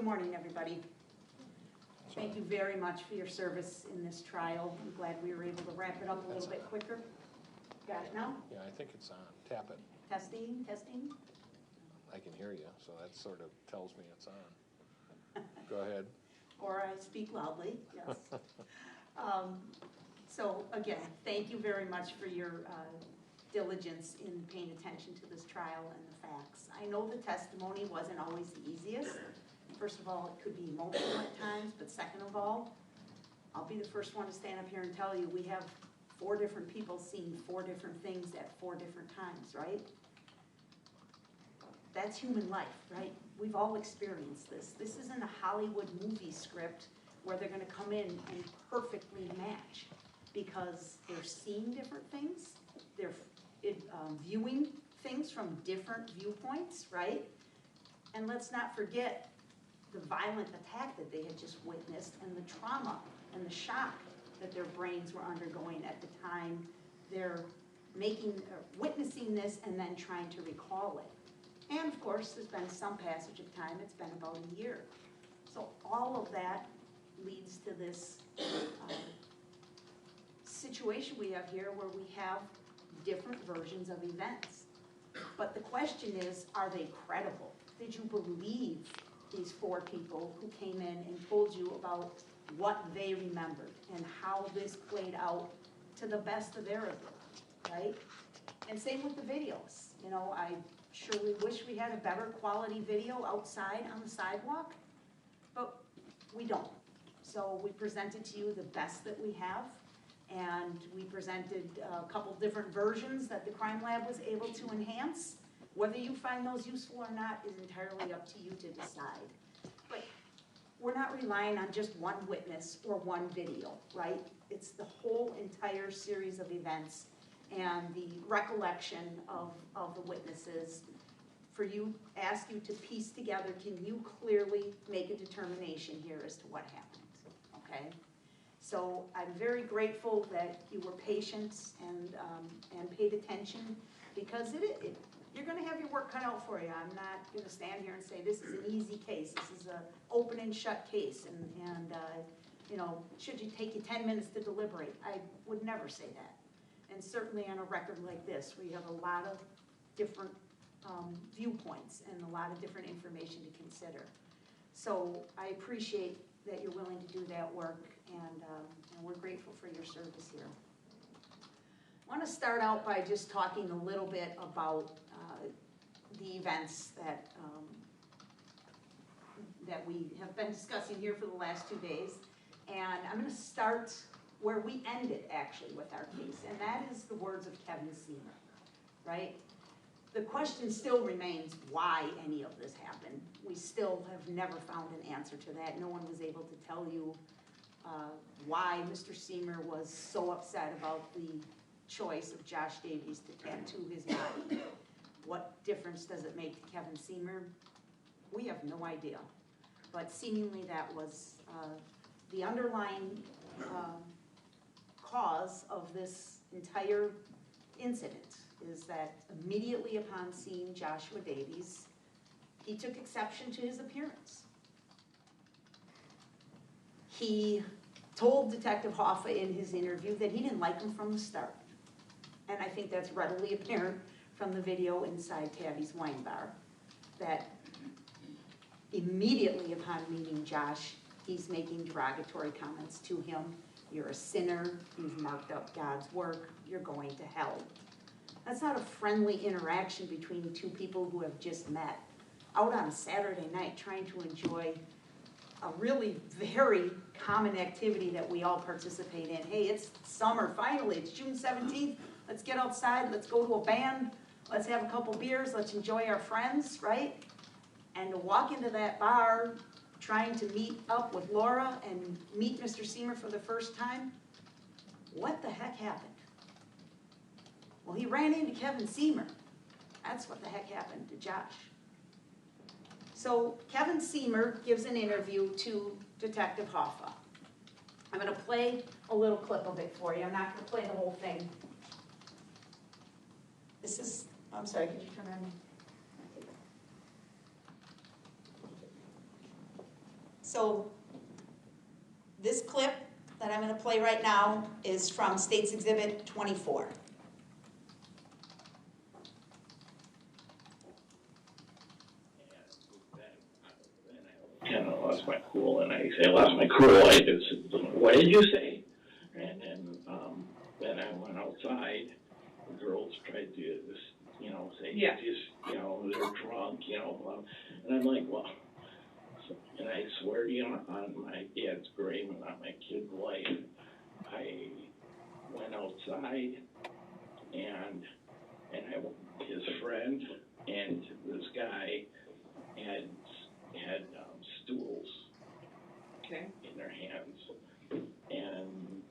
Good morning, everybody. Thank you very much for your service in this trial. I'm glad we were able to wrap it up a little bit quicker. Got it now? Yeah, I think it's on. Tap it. Testing, testing. I can hear you, so that sort of tells me it's on. Go ahead. Or I speak loudly, yes. So again, thank you very much for your diligence in paying attention to this trial and the facts. I know the testimony wasn't always the easiest. First of all, it could be emotional at times, but second of all, I'll be the first one to stand up here and tell you we have 4 different people seeing 4 different things at 4 different times, right? That's human life, right? We've all experienced this. This isn't a Hollywood movie script where they're gonna come in and perfectly match because they're seeing different things, they're viewing things from different viewpoints, right? And let's not forget the violent attack that they had just witnessed and the trauma and the shock that their brains were undergoing at the time they're witnessing this and then trying to recall it. And of course, there's been some passage of time, it's been about a year. So all of that leads to this situation we have here where we have different versions of events. But the question is, are they credible? Did you believe these 4 people who came in and told you about what they remembered and how this played out to the best of their ability, right? And same with the videos. You know, I surely wish we had a better quality video outside on the sidewalk, but we don't. So we presented to you the best that we have, and we presented a couple different versions that the crime lab was able to enhance. Whether you find those useful or not is entirely up to you to decide. But we're not relying on just one witness or one video, right? It's the whole entire series of events and the recollection of the witnesses for you, ask you to piece together, can you clearly make a determination here as to what happened, okay? So I'm very grateful that you were patient and paid attention because you're gonna have your work cut out for you. I'm not gonna stand here and say this is an easy case. This is an open and shut case and you know, should you take you 10 minutes to deliberate? I would never say that. And certainly on a record like this, where you have a lot of different viewpoints and a lot of different information to consider. So I appreciate that you're willing to do that work, and we're grateful for your service here. I want to start out by just talking a little bit about the events that we have been discussing here for the last 2 days. And I'm going to start where we ended, actually, with our case, and that is the words of Kevin Sehmer, right? The question still remains why any of this happened. We still have never found an answer to that. No one was able to tell you why Mr. Sehmer was so upset about the choice of Josh Davies to tattoo his body. What difference does it make to Kevin Sehmer? We have no idea. But seemingly that was the underlying cause of this entire incident, is that immediately upon seeing Joshua Davies, he took exception to his appearance. He told Detective Hoffa in his interview that he didn't like him from the start. And I think that's readily apparent from the video inside Tabby's wine bar, that immediately upon meeting Josh, he's making derogatory comments to him. You're a sinner, you've marked up God's work, you're going to hell. That's not a friendly interaction between 2 people who have just met out on a Saturday night trying to enjoy a really very common activity that we all participate in. Hey, it's summer, finally, it's June 17th, let's get outside, let's go to a band, let's have a couple beers, let's enjoy our friends, right? And to walk into that bar trying to meet up with Laura and meet Mr. Sehmer for the first time, what the heck happened? Well, he ran into Kevin Sehmer. That's what the heck happened to Josh. So Kevin Sehmer gives an interview to Detective Hoffa. I'm going to play a little clip of it for you. I'm not going to play the whole thing. This is, I'm sorry, could you turn on? So this clip that I'm going to play right now is from State's Exhibit 24. Kind of lost my cool, and I say I lost my cool. I just, what did you say? And then I went outside. The girls tried to just, say, Yeah. just, they're drunk, and I'm like, well, so, and I swear to you on my dad's grave and on my kid's life, I went outside and his friend and this guy had stools Okay. in their hands, and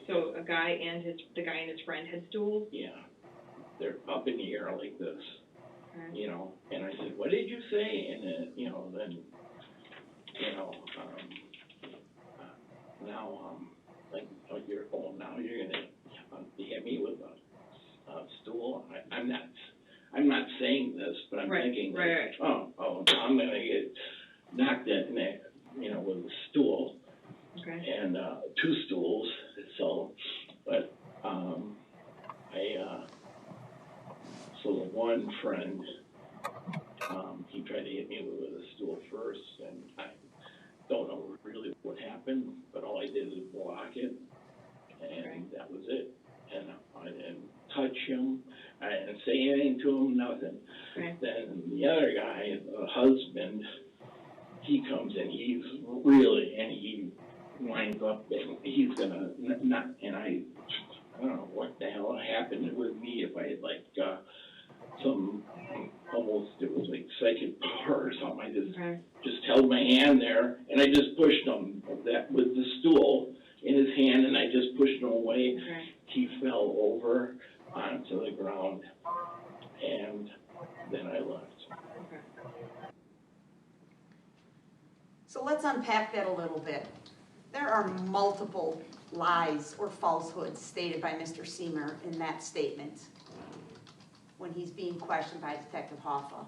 So a guy and the guy and his friend had stools? yeah, they're up in the air like this, Okay. and I said, what did you say? And then, now, now you're gonna hit me with a stool. I'm not saying this, but I'm Right, thinking, right. oh, I'm gonna get knocked in the neck, with a stool. Okay. And 2 stools. So, but so the one friend, he tried to hit me with a stool first, and I don't know really what happened, but all I did was block it, and that was it. And I didn't touch him. I didn't say anything to him, nothing. Okay. Then the other guy, the husband, he comes in, he winds up and he's gonna not, and I don't know what the hell happened with me, if I had it was like psychic power or something. I just held my hand there and I just pushed him with the stool in his hand, and I just pushed him away. Okay. He fell over onto the ground, and then I left. Okay. So let's unpack that a little bit. There are multiple lies or falsehoods stated by Mr. Sehmer in that statement when he's being questioned by Detective Hoffa.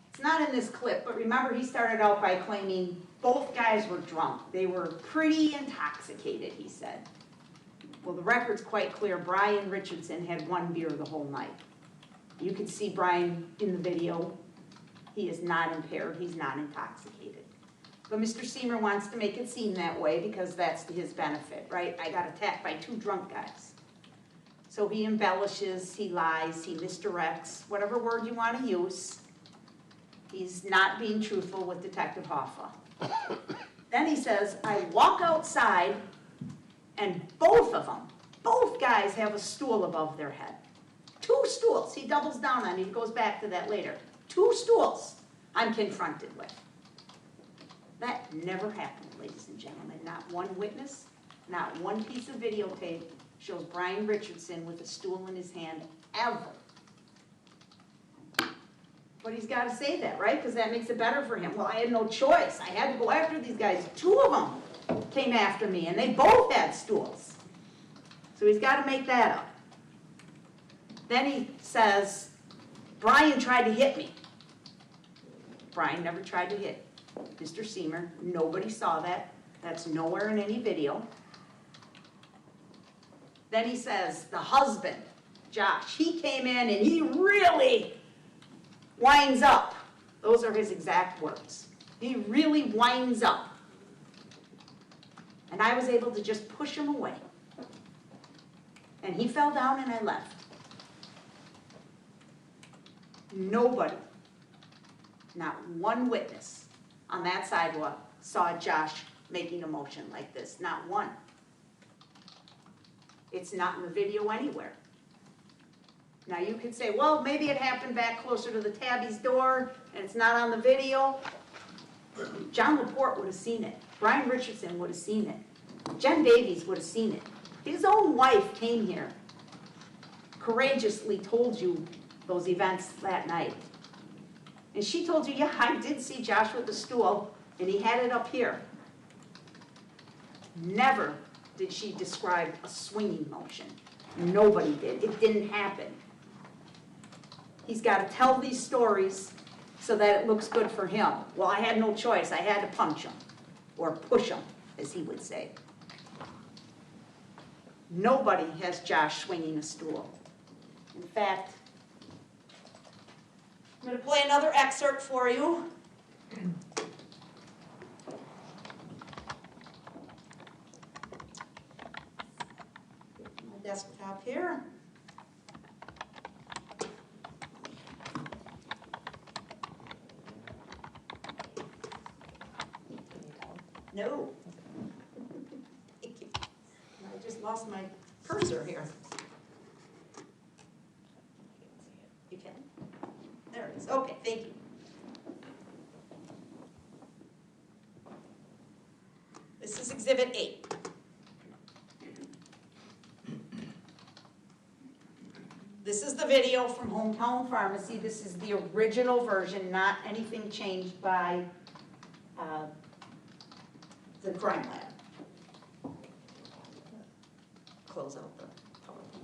It's not in this clip, but remember he started out by claiming both guys were drunk. They were pretty intoxicated, he said. Well, the record's quite clear. Brian Richardson had 1 beer the whole night. You can see Brian in the video. He is not impaired. He's not intoxicated. But Mr. Sehmer wants to make it seem that way because that's to his benefit, right? I got attacked by 2 drunk guys. So he embellishes, he lies, he misdirects, whatever word you want to use. He's not being truthful with Detective Hoffa. Then he says, I walk outside and both guys have a stool above their head. 2 stools. He doubles down on it. He goes back to that later. 2 stools I'm confronted with. That never happened, ladies and gentlemen. Not one witness, not one piece of videotape shows Brian Richardson with a stool in his hand ever. But he's got to say that, right? Because that makes it better for him. Well, I had no choice. I had to go after these guys. 2 of them came after me, and they both had stools. So he's got to make that up. Then he says, Brian tried to hit me. Brian never tried to hit Mr. Sehmer. Nobody saw that. That's nowhere in any video. Then he says, the husband, Josh, he came in and he really winds up. Those are his exact words. He really winds up. And I was able to just push him away. And he fell down and I left. Nobody, not one witness on that sidewalk saw Josh making a motion like this. Not one. It's not in the video anywhere. Now you could say, well, maybe it happened back closer to the tabby's door and it's not on the video. John Laporte would have seen it. Brian Richardson would have seen it. Jen Davies would have seen it. His own wife came here, courageously told you those events that night. And she told you, yeah, I did see Josh with the stool, and he had it up here. Never did she describe a swinging motion. Nobody did. It didn't happen. He's got to tell these stories so that it looks good for him. Well, I had no choice, I had to punch him, or push him, as he would say. Nobody has Josh swinging a stool. In fact, I'm gonna play another excerpt for you. My desktop here. No. Thank you. I just lost my cursor here. You can? There it is. Okay, thank you. This is Exhibit 8. This is the video from Hometown Pharmacy. This is the original version, not anything changed by the crime lab. Close out the PowerPoint.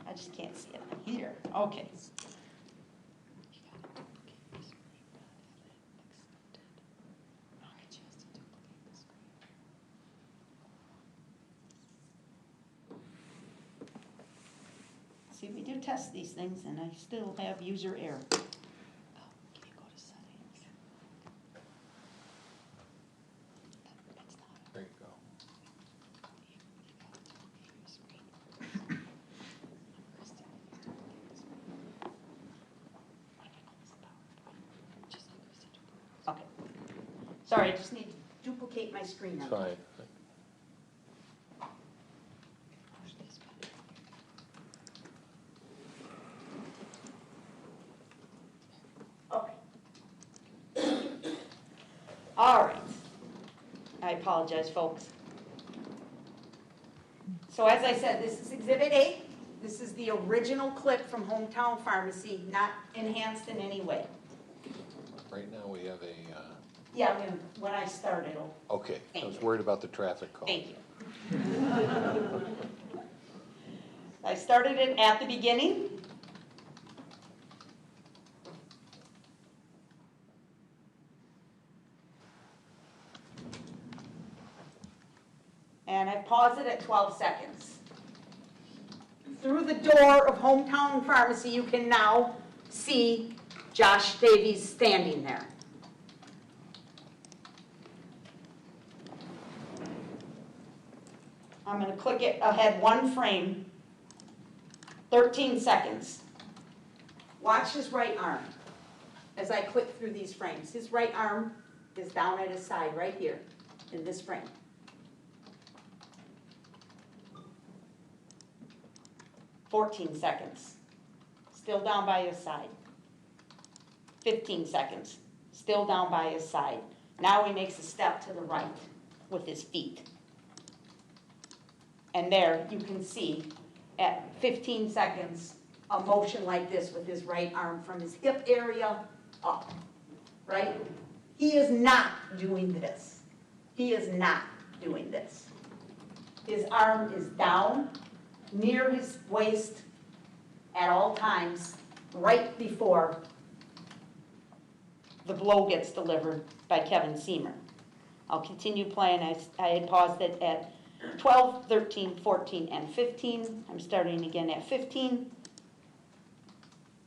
I just can't see it on here. Okay. See, we do test these things, and I still have user error. Oh, can you go to settings? It's not. There you go. Okay. Sorry, I just need to duplicate my screen. It's fine. All right. I apologize, folks. So as I said, this is Exhibit 8. This is the original clip from Hometown Pharmacy, not enhanced in any way. Right now, we have a, Yeah, when I started. okay, I Thank was you. worried about the traffic call. Thank you. I started it at the beginning. And I pause it at 12 seconds. Through the door of Hometown Pharmacy, you can now see Josh Davies standing there. I'm going to click it ahead one frame, 13 seconds. Watch his right arm as I click through these frames. His right arm is down at his side right here in this frame. 14 seconds, still down by his side. 15 seconds, still down by his side. Now he makes a step to the right with his feet. And there you can see at 15 seconds a motion like this with his right arm from his hip area up, right? He is not doing this. He is not doing this. His arm is down near his waist at all times, right before the blow gets delivered by Kevin Sehmer. I'll continue playing. I had paused it at 12, 13, 14, and 15. I'm starting again at 15.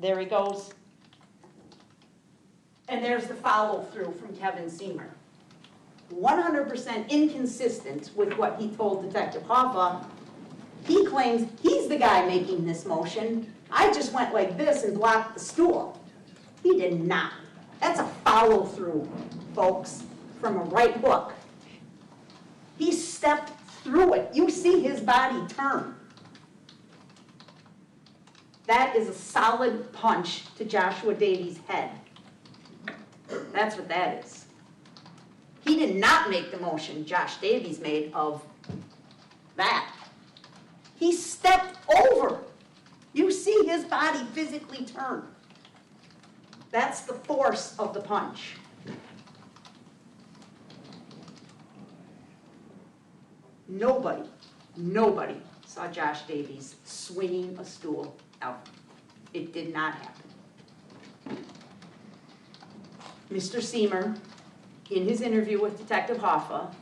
There he goes. And there's the follow-through from Kevin Sehmer. 100% inconsistent with what he told Detective Hoffa. He claims he's the guy making this motion. I just went like this and blocked the stool. He did not. That's a follow-through, folks, from a right hook. He stepped through it. You see his body turn. That is a solid punch to Joshua Davies' head. That's what that is. He did not make the motion Josh Davies made of that. He stepped over. You see his body physically turn. That's the force of the punch. Nobody saw Josh Davies swinging a stool ever. It did not happen. Mr. Sehmer, in his interview with Detective Hoffa,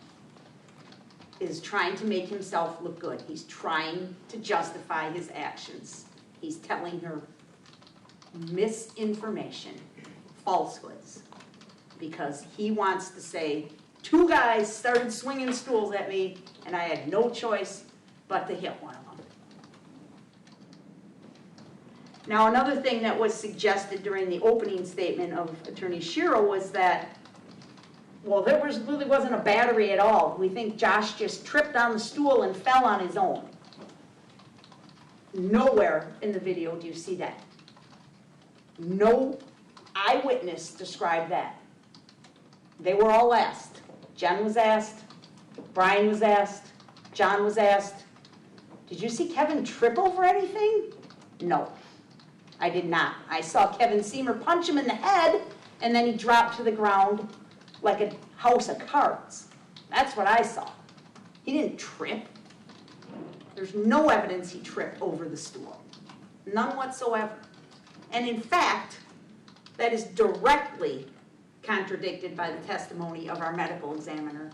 is trying to make himself look good. He's trying to justify his actions. He's telling her misinformation, falsehoods, because he wants to say, 2 guys started swinging stools at me, and I had no choice but to hit one of them. Now, another thing that was suggested during the opening statement of Attorney Shiro was that, well, there really wasn't a battery at all. We think Josh just tripped on the stool and fell on his own. Nowhere in the video do you see that. No eyewitness described that. They were all asked. Jen was asked, Brian was asked, John was asked. Did you see Kevin trip over anything? No, I did not. I saw Kevin Sehmer punch him in the head, and then he dropped to the ground like a house of cards. That's what I saw. He didn't trip. There's no evidence he tripped over the stool. None whatsoever. And in fact, that is directly contradicted by the testimony of our medical examiner,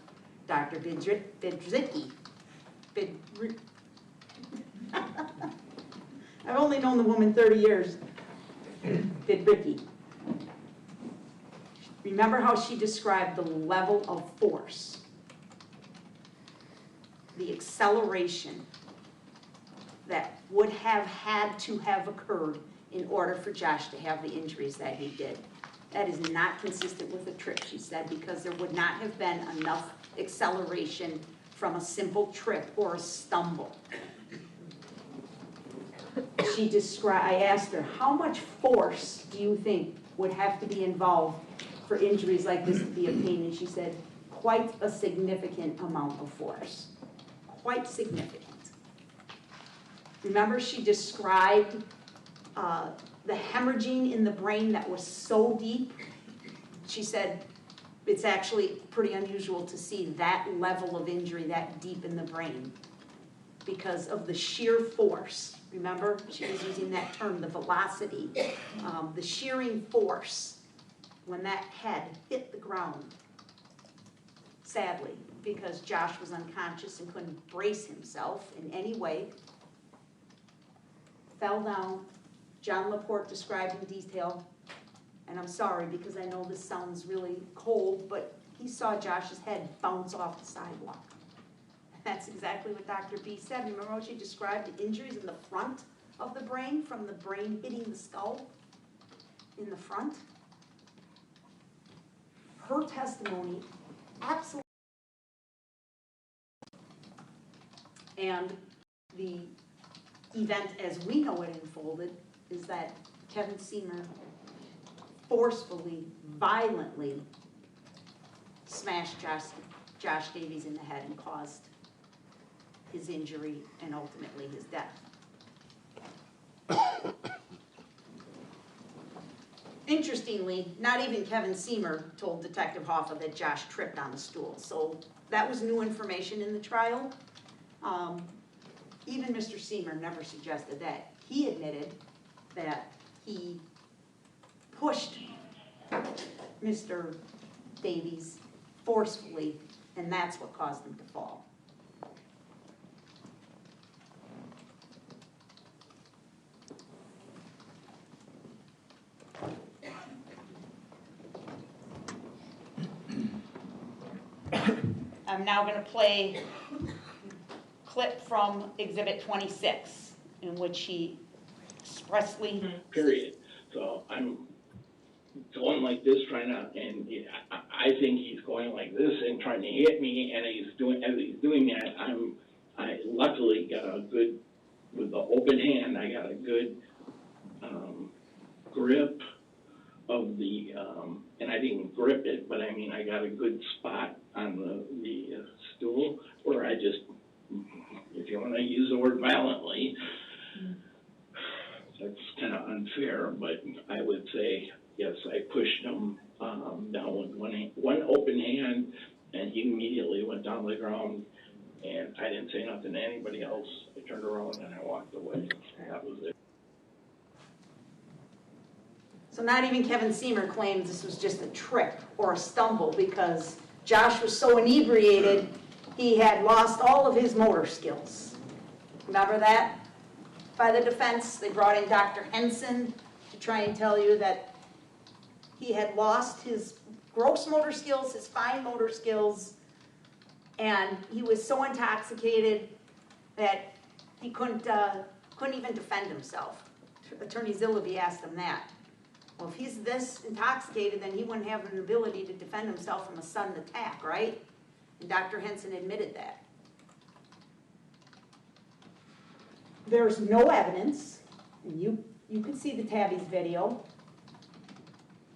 Dr. Bidzicki. I've only known the woman 30 years. Bidzicki. Remember how she described the level of force, the acceleration that would have had to have occurred in order for Josh to have the injuries that he did. That is not consistent with a trip, she said, because there would not have been enough acceleration from a simple trip or a stumble. She described, I asked her, how much force do you think would have to be involved for injuries like this to be obtained? And she said, quite a significant amount of force. Quite significant. Remember, she described the hemorrhaging in the brain that was so deep. She said it's actually pretty unusual to see that level of injury that deep in the brain because of the sheer force. Remember, she was using that term, the velocity, the shearing force when that head hit the ground. Sadly, because Josh was unconscious and couldn't brace himself in any way, fell down. John Laporte described in detail, and I'm sorry because I know this sounds really cold, but he saw Josh's head bounce off the sidewalk. And that's exactly what Dr. B said. Remember how she described the injuries in the front of the brain, from the brain hitting the skull in the front? Her testimony absolutely. And the event as we know it unfolded is that Kevin Sehmer forcefully, violently smashed Josh Davies in the head and caused his injury and ultimately his death. Interestingly, not even Kevin Sehmer told Detective Hoffa that Josh tripped on the stool, so that was new information in the trial. Even Mr. Sehmer never suggested that. He admitted that he pushed Mr. Davies forcefully, and that's what caused him to fall. I'm now going to play a clip from Exhibit 26, in which he expressly... Period. So I'm going like this, trying to, and I think he's going like this and trying to hit me, and as he's doing that, I luckily got a good, with the open hand, I got a good grip of the, and I didn't grip it, but I mean, I got a good spot on the stool where I just, if you wanna use the word violently, that's kinda unfair, but I would say, yes, I pushed him, down with one open hand, and he immediately went down to the ground, and I didn't say nothing to anybody else. I turned around and I walked away. That was it. So not even Kevin Sehmer claims this was just a trip or a stumble because Josh was so inebriated, he had lost all of his motor skills. Remember that? By the defense, they brought in Dr. Henson to try and tell you that he had lost his gross motor skills, his fine motor skills, and he was so intoxicated that he couldn't even defend himself. Attorney Zillaby asked him that. Well, if he's this intoxicated, then he wouldn't have an ability to defend himself from a sudden attack, right? And Dr. Henson admitted that. There's no evidence, and you can see the Tabby's video,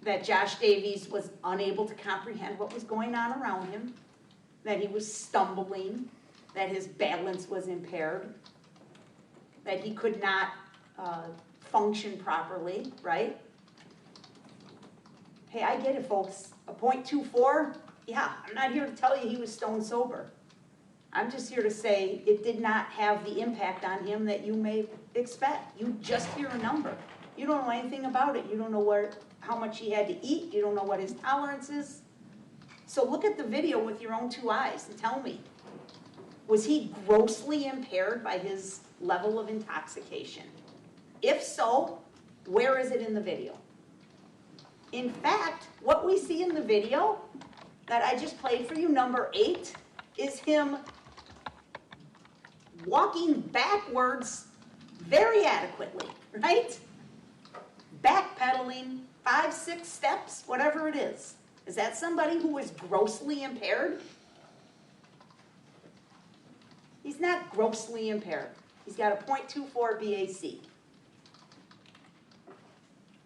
that Josh Davies was unable to comprehend what was going on around him, that he was stumbling, that his balance was impaired, that he could not function properly, right? Hey, I get it, folks. A .24, yeah, I'm not here to tell you he was stone sober. I'm just here to say it did not have the impact on him that you may expect. You just hear a number. You don't know anything about it. You don't know how much he had to eat. You don't know what his tolerance is. So look at the video with your own two eyes and tell me, was he grossly impaired by his level of intoxication? If so, where is it in the video? In fact, what we see in the video that I just played for you, number 8, is him walking backwards very adequately, right? Backpedaling 5, 6 steps, whatever it is. Is that somebody who is grossly impaired? He's not grossly impaired. He's got a .24 BAC.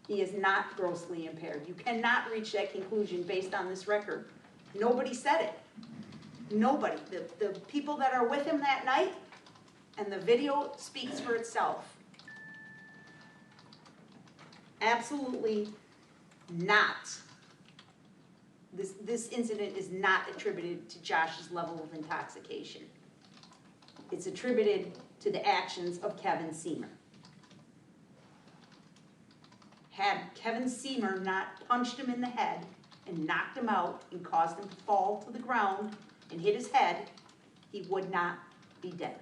He is not grossly impaired. You cannot reach that conclusion based on this record. Nobody said it. Nobody. The people that are with him that night, and the video speaks for itself. Absolutely not. This incident is not attributed to Josh's level of intoxication. It's attributed to the actions of Kevin Sehmer. Had Kevin Sehmer not punched him in the head and knocked him out and caused him to fall to the ground and hit his head, he would not be dead.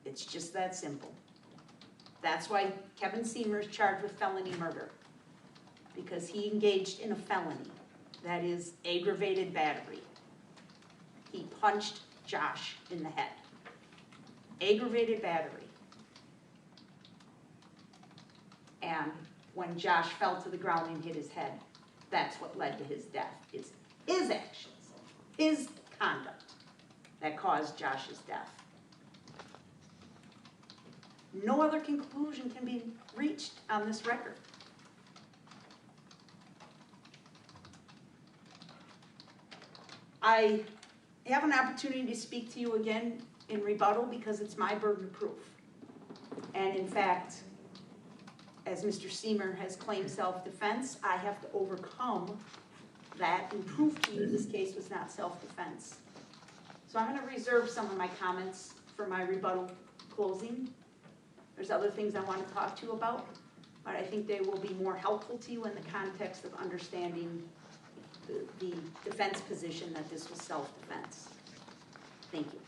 It's just that simple. That's why Kevin Sehmer is charged with felony murder, because he engaged in a felony, that is aggravated battery. He punched Josh in the head. Aggravated battery. And when Josh fell to the ground and hit his head, that's what led to his death. It's his actions, his conduct that caused Josh's death. No other conclusion can be reached on this record. I have an opportunity to speak to you again in rebuttal because it's my burden of proof. And in fact, as Mr. Sehmer has claimed self-defense, I have to overcome that and prove to you this case was not self-defense. So I'm going to reserve some of my comments for my rebuttal closing. There's other things I want to talk to you about, but I think they will be more helpful to you in the context of understanding the defense position that this was self-defense. Thank you.